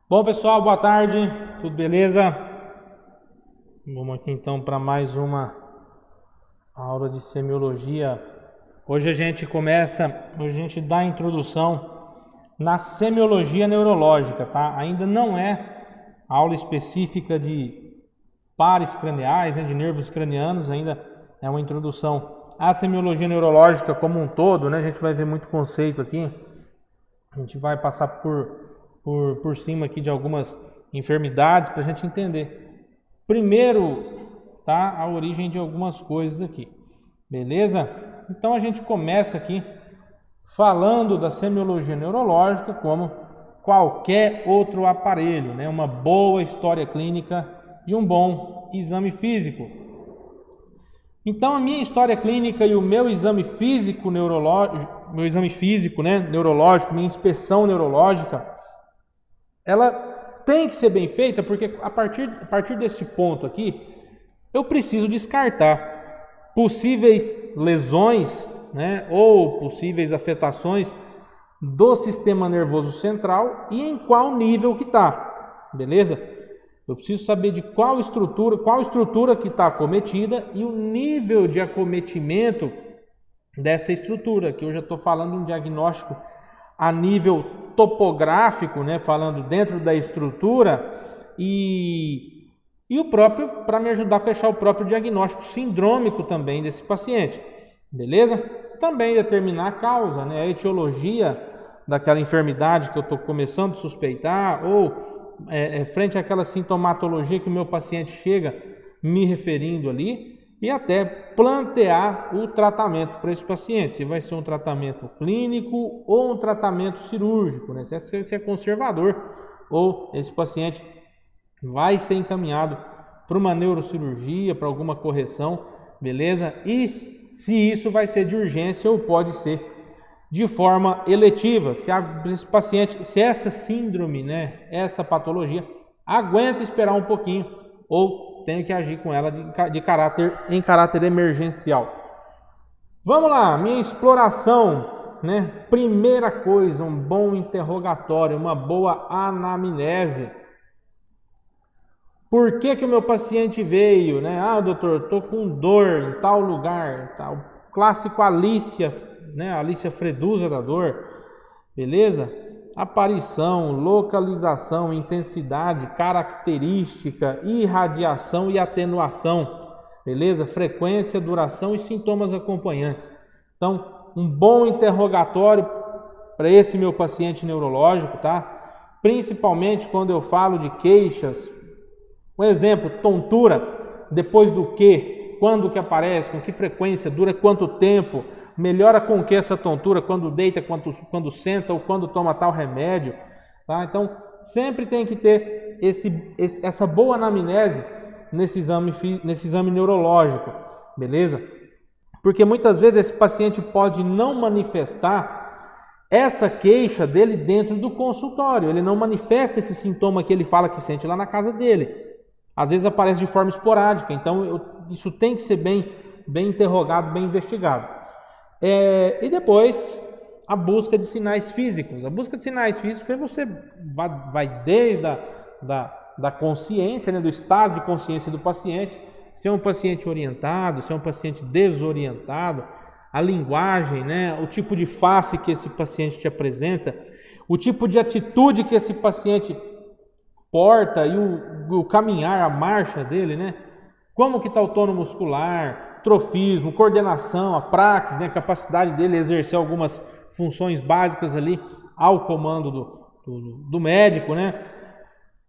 Bom, pessoal, boa tarde, tudo beleza? Vamos aqui então para mais uma aula de semiologia. Hoje a gente dá a introdução na semiologia neurológica, tá? Ainda não é aula específica de pares craniais, né, de nervos cranianos, ainda é uma introdução à semiologia neurológica como um todo, né? A gente vai ver muito conceito aqui, a gente vai passar por cima aqui de algumas enfermidades para a gente entender. Primeiro, tá, a origem de algumas coisas aqui, beleza? Então a gente começa aqui falando da semiologia neurológica como qualquer outro aparelho, né? Uma boa história clínica e um bom exame físico. Então a minha história clínica e o meu exame físico neurológico, neurológico, minha inspeção neurológica, ela tem que ser bem feita, porque a partir desse ponto aqui, eu preciso descartar possíveis lesões, né, ou possíveis afetações do sistema nervoso central e em qual nível que está, beleza? Eu preciso saber de qual estrutura que está acometida e o nível de acometimento dessa estrutura, que eu já estou falando de um diagnóstico a nível topográfico, né, falando dentro da estrutura e o próprio, para me ajudar a fechar o próprio diagnóstico sindrômico também desse paciente, beleza? Também determinar a causa, né, a etiologia daquela enfermidade que eu estou começando a suspeitar ou frente àquela sintomatologia que o meu paciente chega me referindo ali, e até plantear o tratamento para esse paciente, se vai ser um tratamento clínico ou um tratamento cirúrgico, né? Se é conservador ou esse paciente vai ser encaminhado para uma neurocirurgia, para alguma correção, beleza? E se isso vai ser de urgência ou pode ser de forma eletiva, se esse paciente, se essa síndrome, né, essa patologia aguenta esperar um pouquinho ou tenho que agir com ela em caráter emergencial. Vamos lá, minha exploração, né? Primeira coisa, um bom interrogatório, uma boa anamnese. Por que o meu paciente veio, né? Ah, doutor, estou com dor em tal lugar, tal. Clássico Alicia, né? Alicia Fredusa da dor, beleza? Aparição, localização, intensidade, característica, irradiação e atenuação, beleza? Frequência, duração e sintomas acompanhantes. Então, um bom interrogatório para esse meu paciente neurológico, tá? Principalmente quando eu falo de queixas. Um exemplo, tontura, depois do que, quando que aparece, com que frequência, dura quanto tempo, melhora com que essa tontura, quando deita, quando senta ou quando toma tal remédio, tá? Então, sempre tem que ter essa boa anamnese nesse exame neurológico, beleza? Porque muitas vezes esse paciente pode não manifestar essa queixa dele dentro do consultório, ele não manifesta esse sintoma que ele fala que sente lá na casa dele. Às vezes aparece de forma esporádica, então isso tem que ser bem interrogado, bem investigado. E depois a busca de sinais físicos. A busca de sinais físicos, você vai desde da consciência, né, do estado de consciência do paciente, se é um paciente orientado, se é um paciente desorientado, a linguagem, né, o tipo de face que esse paciente te apresenta, o tipo de atitude que esse paciente porta e o caminhar, a marcha dele, né? Como que está o tono muscular, trofismo, coordenação, a praxis, né? A capacidade dele exercer algumas funções básicas ali ao comando do médico, né?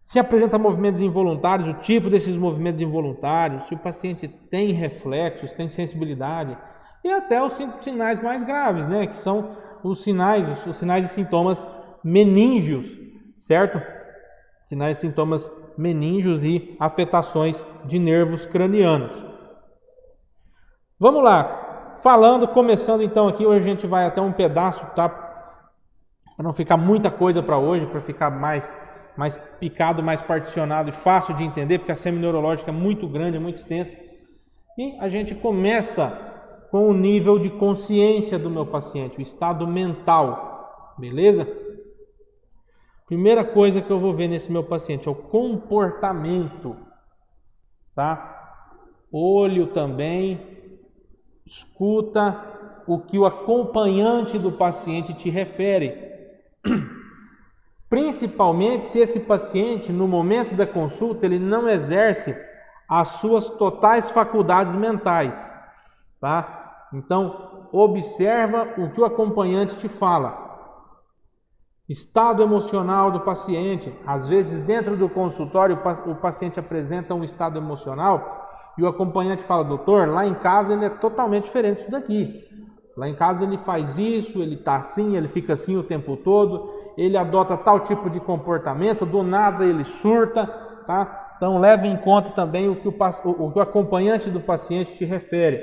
Se apresenta movimentos involuntários, o tipo desses movimentos involuntários, se o paciente tem reflexos, tem sensibilidade, e até os sinais mais graves, né? Que são os sinais e sintomas meníngeos, certo? Sinais e sintomas meníngeos e afetações de nervos cranianos. Vamos lá, começando então aqui, hoje a gente vai até um pedaço, tá? Para não ficar muita coisa para hoje, para ficar mais picado, mais particionado e fácil de entender, porque a semineurológica é muito grande, é muito extensa. E a gente começa com o nível de consciência do meu paciente, o estado mental, beleza? Primeira coisa que eu vou ver nesse meu paciente é o comportamento, tá? Olho também, escuta o que o acompanhante do paciente te refere. Principalmente se esse paciente, no momento da consulta, ele não exerce as suas totais faculdades mentais, tá? Então, observa o que o acompanhante te fala. Estado emocional do paciente. Às vezes, dentro do consultório, o paciente apresenta um estado emocional e o acompanhante fala: doutor, lá em casa ele é totalmente diferente disso daqui. Lá em casa ele faz isso, ele tá assim, ele fica assim o tempo todo, ele adota tal tipo de comportamento, do nada ele surta, tá? Então leve em conta também o que o acompanhante do paciente te refere.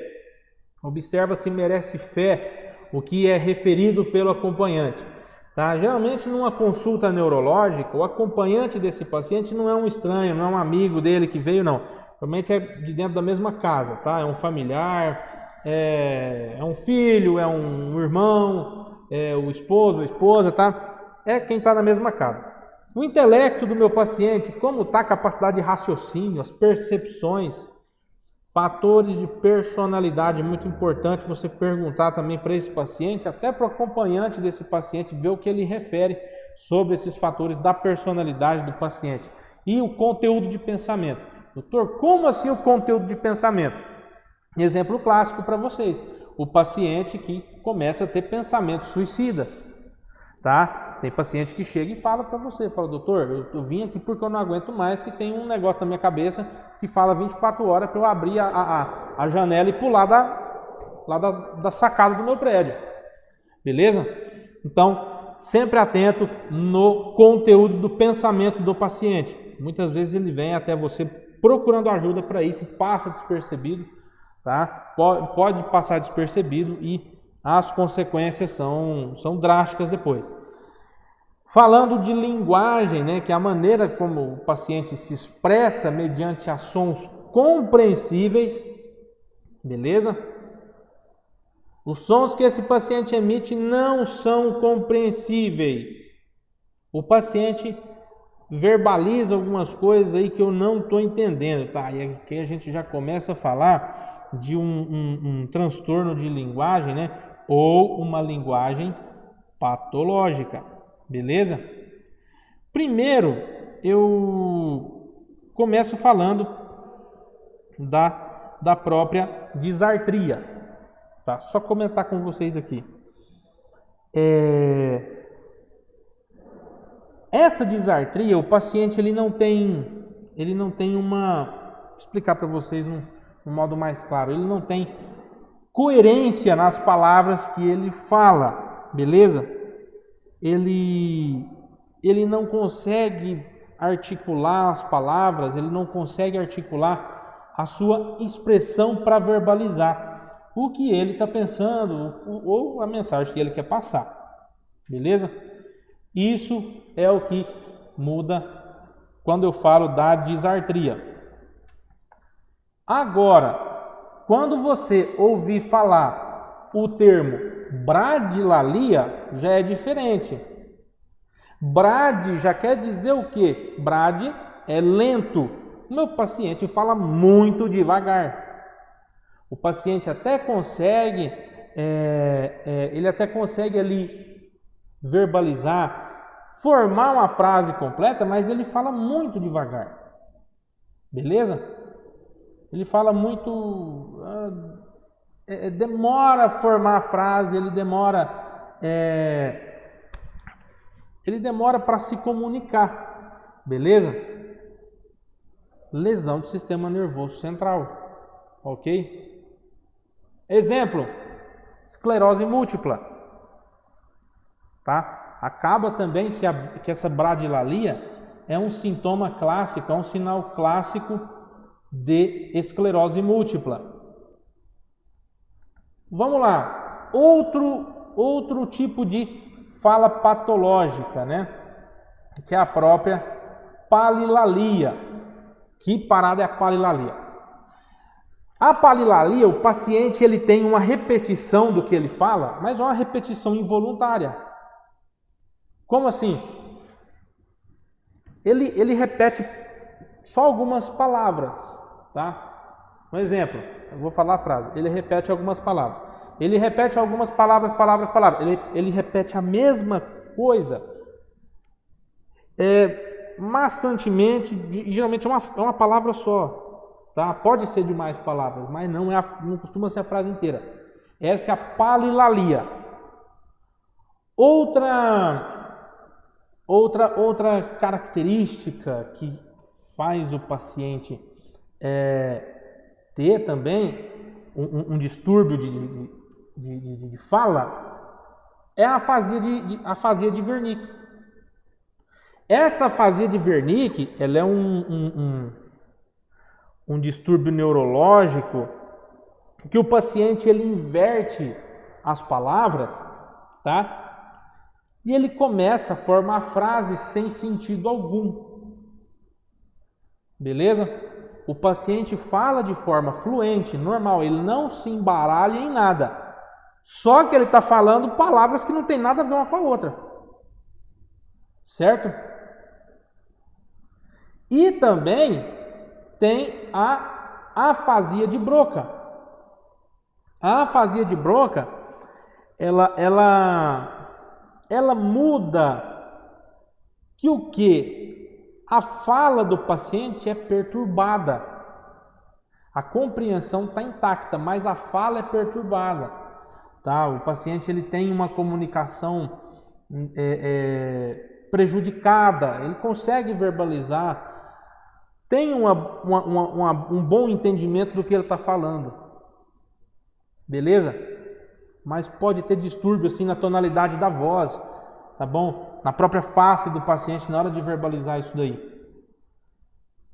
Observa se merece fé o que é referido pelo acompanhante. Tá? Geralmente numa consulta neurológica, o acompanhante desse paciente não é um estranho, não é um amigo dele que veio, não. Realmente é de dentro da mesma casa, tá? É um familiar, é um filho, é um irmão, é o esposo, a esposa, tá? É quem está na mesma casa. O intelecto do meu paciente, como está a capacidade de raciocínio, as percepções, fatores de personalidade, muito importante você perguntar também para esse paciente, até para o acompanhante desse paciente, ver o que ele refere sobre esses fatores da personalidade do paciente. E o conteúdo de pensamento. Doutor, como assim o conteúdo de pensamento? Exemplo clássico para vocês, o paciente que começa a ter pensamentos suicidas, tá? Tem paciente que chega e fala para você, fala: doutor, eu vim aqui porque eu não aguento mais, que tem um negócio na minha cabeça que fala 24 horas para eu abrir a janela e pular da sacada do meu prédio, beleza? Então, sempre atento no conteúdo do pensamento do paciente. Muitas vezes ele vem até você procurando ajuda para isso e passa despercebido, tá? Pode passar despercebido e as consequências são drásticas depois. Falando de linguagem, né, que é a maneira como o paciente se expressa mediante a sons compreensíveis, beleza? Os sons que esse paciente emite não são compreensíveis. O paciente verbaliza algumas coisas aí que eu não estou entendendo, tá? E aqui a gente já começa a falar de um transtorno de linguagem, né? Ou uma linguagem patológica, beleza? Primeiro, eu começo falando da própria disartria, tá? Só comentar com vocês aqui. Essa disartria, o paciente ele não tem uma, vou explicar para vocês num modo mais claro, ele não tem coerência nas palavras que ele fala, beleza? Ele não consegue articular as palavras, ele não consegue articular a sua expressão para verbalizar o que ele está pensando ou a mensagem que ele quer passar, beleza? Isso é o que muda quando eu falo da disartria. Agora, quando você ouvir falar o termo bradilalia, já é diferente. Brad já quer dizer o quê? Brad é lento. O meu paciente fala muito devagar. O paciente até consegue, ele até consegue ali verbalizar, formar uma frase completa, mas ele fala muito devagar, beleza? Ele fala muito, demora a formar a frase, ele demora para se comunicar, beleza? Lesão do sistema nervoso central, ok? Exemplo, esclerose múltipla, tá? Acaba também que essa bradilalia é um sintoma clássico, é um sinal clássico de esclerose múltipla. Vamos lá, outro tipo de fala patológica, né? Que é a própria palilalia. Que parada é a palilalia? A palilalia, o paciente ele tem uma repetição do que ele fala, mas é uma repetição involuntária. Como assim? ele repete só algumas palavras, tá? Um exemplo, eu vou falar a frase. Ele repete algumas palavras. Ele repete algumas palavras. Ele repete a mesma coisa. Maçantemente, geralmente é uma palavra só, tá? Pode ser de mais palavras, mas não costuma ser a frase inteira. Essa é a palilalia. Outra característica que faz o paciente ter também um distúrbio de fala é a afasia de Wernicke. Essa afasia de Wernicke, ela é um distúrbio neurológico que o paciente ele inverte as palavras, tá? E ele começa a formar frases sem sentido algum. Beleza? O paciente fala de forma fluente, normal, ele não se embaralha em nada. Só que ele está falando palavras que não tem nada a ver uma com a outra. Certo? E também tem a afasia de Broca. A afasia de Broca, ela muda que o quê? A fala do paciente é perturbada. A compreensão está intacta, mas a fala é perturbada. Tá? O paciente ele tem uma comunicação prejudicada, ele consegue verbalizar, tem um bom entendimento do que ele está falando. Beleza? Mas pode ter distúrbio assim na tonalidade da voz, tá bom? Na própria face do paciente na hora de verbalizar isso daí.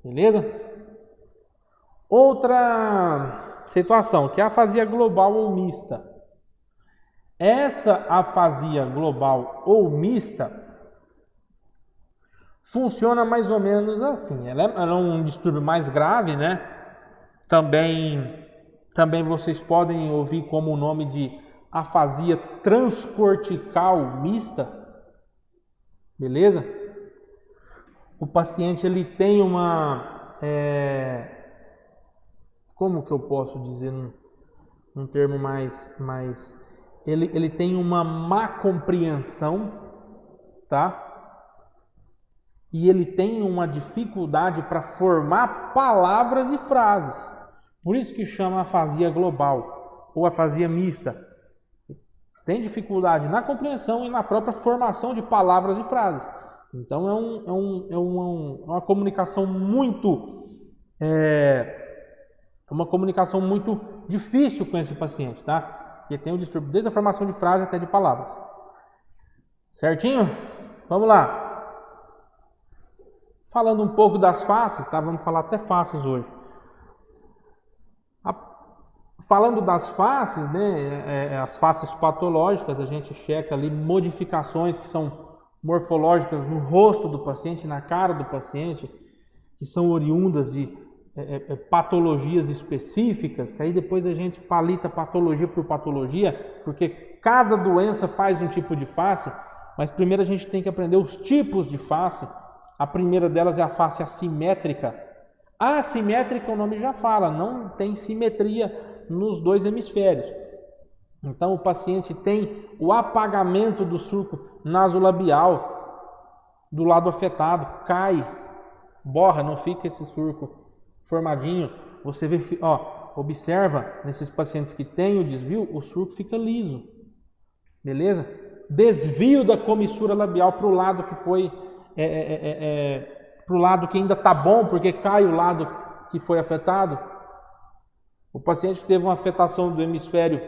Beleza? Outra situação, que é a afasia global ou mista. Essa afasia global ou mista funciona mais ou menos assim. Ela é um distúrbio mais grave, né? Também vocês podem ouvir como o nome de afasia transcortical mista. Beleza? O paciente ele tem como que eu posso dizer num termo mais ele tem uma má compreensão, tá? E ele tem uma dificuldade para formar palavras e frases. Por isso que chama afasia global ou afasia mista. Tem dificuldade na compreensão e na própria formação de palavras e frases. Então é uma comunicação muito difícil com esse paciente, tá? Porque tem o distúrbio desde a formação de frase até de palavras. Certinho? Vamos lá. Falando um pouco das faces, tá? Vamos falar até faces hoje. Falando das faces, né? As faces patológicas, a gente checa ali modificações que são morfológicas no rosto do paciente, na cara do paciente, que são oriundas de patologias específicas, que aí depois a gente palita patologia por patologia, porque cada doença faz um tipo de face, mas primeiro a gente tem que aprender os tipos de face. A primeira delas é a face assimétrica. A assimétrica, o nome já fala, não tem simetria nos dois hemisférios. Então o paciente tem o apagamento do surco nasolabial do lado afetado, cai, borra, não fica esse surco formadinho. Você vê, observa nesses pacientes que têm o desvio, o surco fica liso. Beleza? Desvio da comissura labial para o lado que foi para o lado que ainda está bom, porque cai o lado que foi afetado. O paciente que teve uma afetação do hemisfério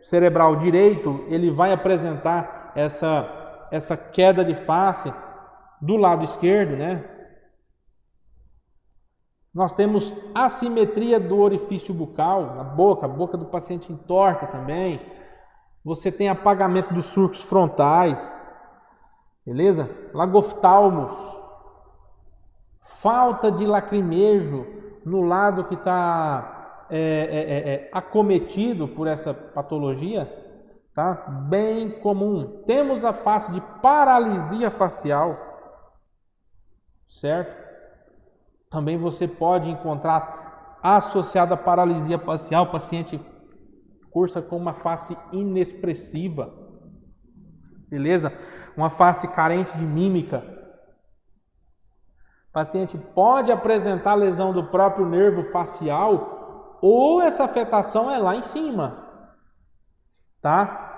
cerebral direito, ele vai apresentar essa queda de face do lado esquerdo, né? Nós temos assimetria do orifício bucal, na boca, a boca do paciente entorta também. Você tem apagamento dos surcos frontais, beleza? Lagoftalmos, falta de lacrimejo no lado que está acometido por essa patologia, tá? Bem comum. Temos a face de paralisia facial, certo? Também você pode encontrar associada à paralisia facial, o paciente cursa com uma face inexpressiva, beleza? Uma face carente de mímica. O paciente pode apresentar lesão do próprio nervo facial ou essa afetação é lá em cima, tá?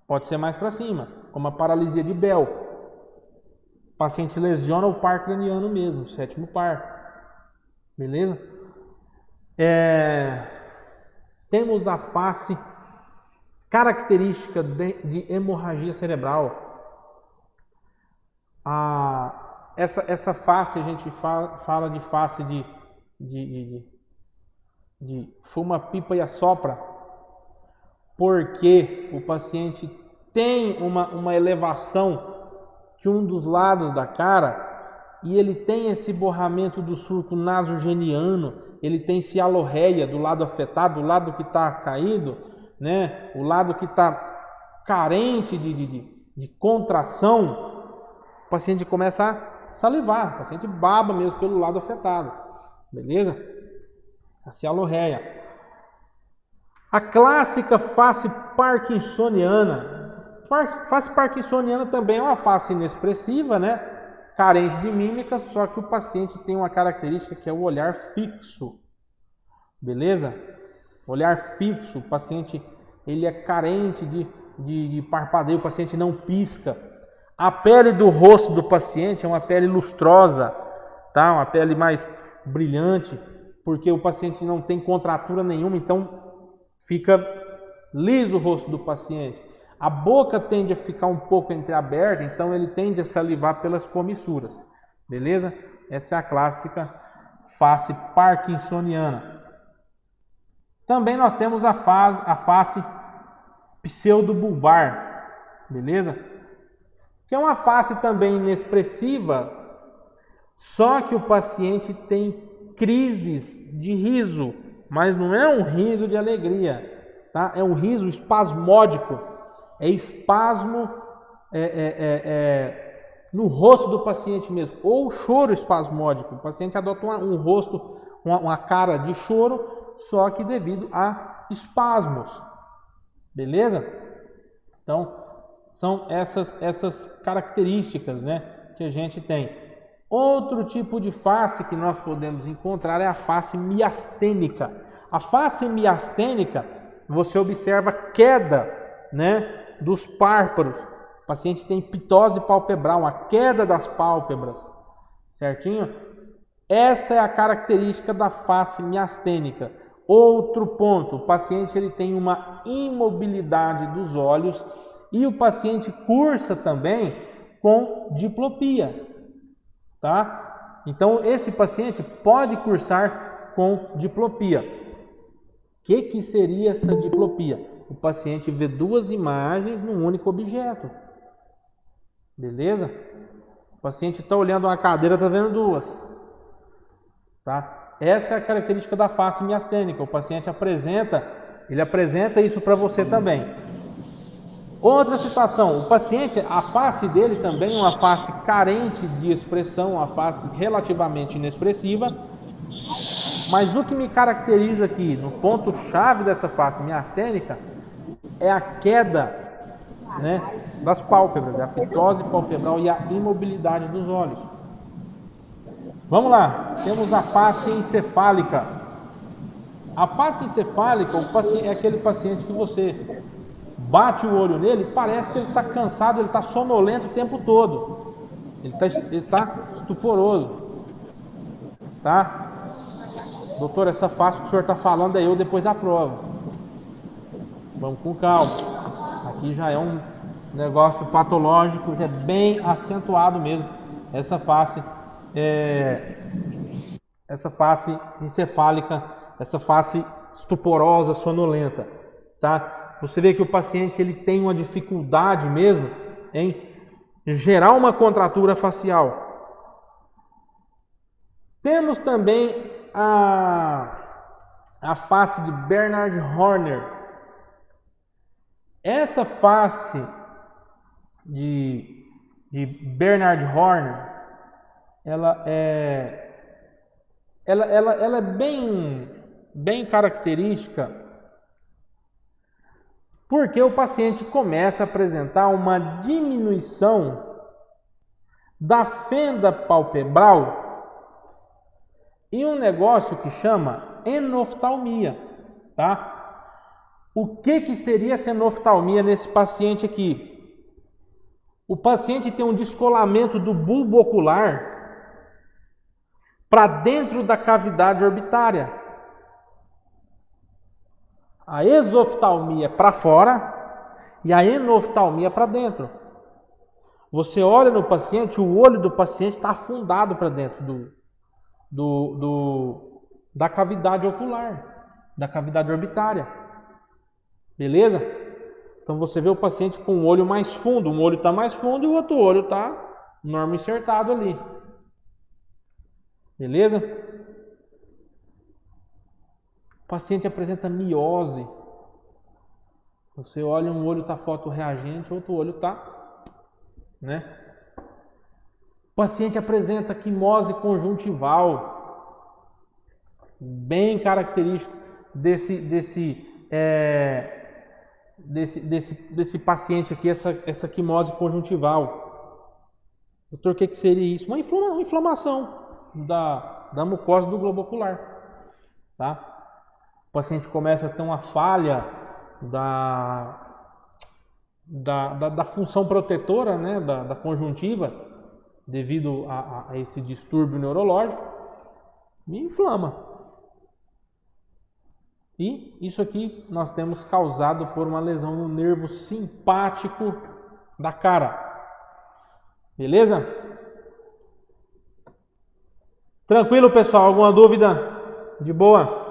Pode ser mais para cima, como a paralisia de Bell. O paciente lesiona o par craniano mesmo, o sétimo par, beleza? Temos a face característica de hemorragia cerebral. Essa face a gente fala de face de fuma, pipa e assopra, porque o paciente tem uma elevação de um dos lados da cara e ele tem esse borramento do surco nasogeniano, ele tem cialorreia do lado afetado, do lado que está caído, né? O lado que está carente de contração. O paciente começa a salivar, o paciente baba mesmo pelo lado afetado, beleza? A cialorreia. A clássica face parkinsoniana. Face parkinsoniana também é uma face inexpressiva, né? Carente de mímica, só que o paciente tem uma característica que é o olhar fixo, beleza? Olhar fixo, o paciente ele é carente de parpadeio, o paciente não pisca. A pele do rosto do paciente é uma pele lustrosa, tá? Uma pele mais brilhante, porque o paciente não tem contratura nenhuma, então fica liso o rosto do paciente. A boca tende a ficar um pouco entreaberta, então ele tende a salivar pelas comissuras, beleza? Essa é a clássica face parkinsoniana. Também nós temos a face pseudobulbar, beleza? Que é uma face também inexpressiva, só que o paciente tem crises de riso, mas não é um riso de alegria, tá? É um riso espasmódico, é espasmo no rosto do paciente mesmo, ou choro espasmódico. O paciente adota um rosto, uma cara de choro, só que devido a espasmos, beleza? Então, são essas características, né, que a gente tem. Outro tipo de face que nós podemos encontrar é a face miastênica. A face miastênica, você observa queda, né, dos párpados. O paciente tem ptose palpebral, uma queda das pálpebras, certinho? Essa é a característica da face miastênica. Outro ponto, o paciente ele tem uma imobilidade dos olhos e o paciente cursa também com diplopia, tá? Então esse paciente pode cursar com diplopia. O que seria essa diplopia? O paciente vê duas imagens num único objeto, beleza? O paciente está olhando uma cadeira, está vendo duas, tá? Essa é a característica da face miastênica. O paciente apresenta isso para você também. Outra situação, o paciente, a face dele também é uma face carente de expressão, uma face relativamente inexpressiva, mas o que me caracteriza aqui, no ponto-chave dessa face miastênica, é a queda, né, das pálpebras, a ptose palpebral e a imobilidade dos olhos. Vamos lá, temos a face encefálica. A face encefálica é aquele paciente que você bate o olho nele, parece que ele está cansado, ele está sonolento o tempo todo. Ele está estuporoso. Tá? Doutor, essa face que o senhor está falando é eu depois da prova. Vamos com calma. Aqui já é um negócio patológico, já é bem acentuado mesmo. Essa face encefálica, essa face estuporosa, sonolenta. Tá? Você vê que o paciente ele tem uma dificuldade mesmo em gerar uma contratura facial. Temos também a face de Bernard Horner. Essa face de Bernard Horner, ela é bem característica, porque o paciente começa a apresentar uma diminuição da fenda palpebral e um negócio que chama enoftalmia, tá? O que seria essa enoftalmia nesse paciente aqui? O paciente tem um descolamento do bulbo ocular para dentro da cavidade orbitária. A exoftalmia para fora e a enoftalmia para dentro. Você olha no paciente, o olho do paciente está afundado para dentro da cavidade ocular, da cavidade orbitária. Beleza? Então você vê o paciente com o olho mais fundo, um olho está mais fundo e o outro olho está normal insertado ali. Beleza? O paciente apresenta miose. Você olha, um olho está fotorreagente, o outro olho está, né? O paciente apresenta quimose conjuntival, bem característico desse paciente aqui, essa quimose conjuntival. Doutor, o que seria isso? Uma inflamação da mucosa do globo ocular, tá? O paciente começa a ter uma falha da função protetora, né, da conjuntiva, devido a esse distúrbio neurológico, e inflama. E isso aqui nós temos causado por uma lesão no nervo simpático da cara. Beleza? Tranquilo, pessoal? Alguma dúvida? De boa?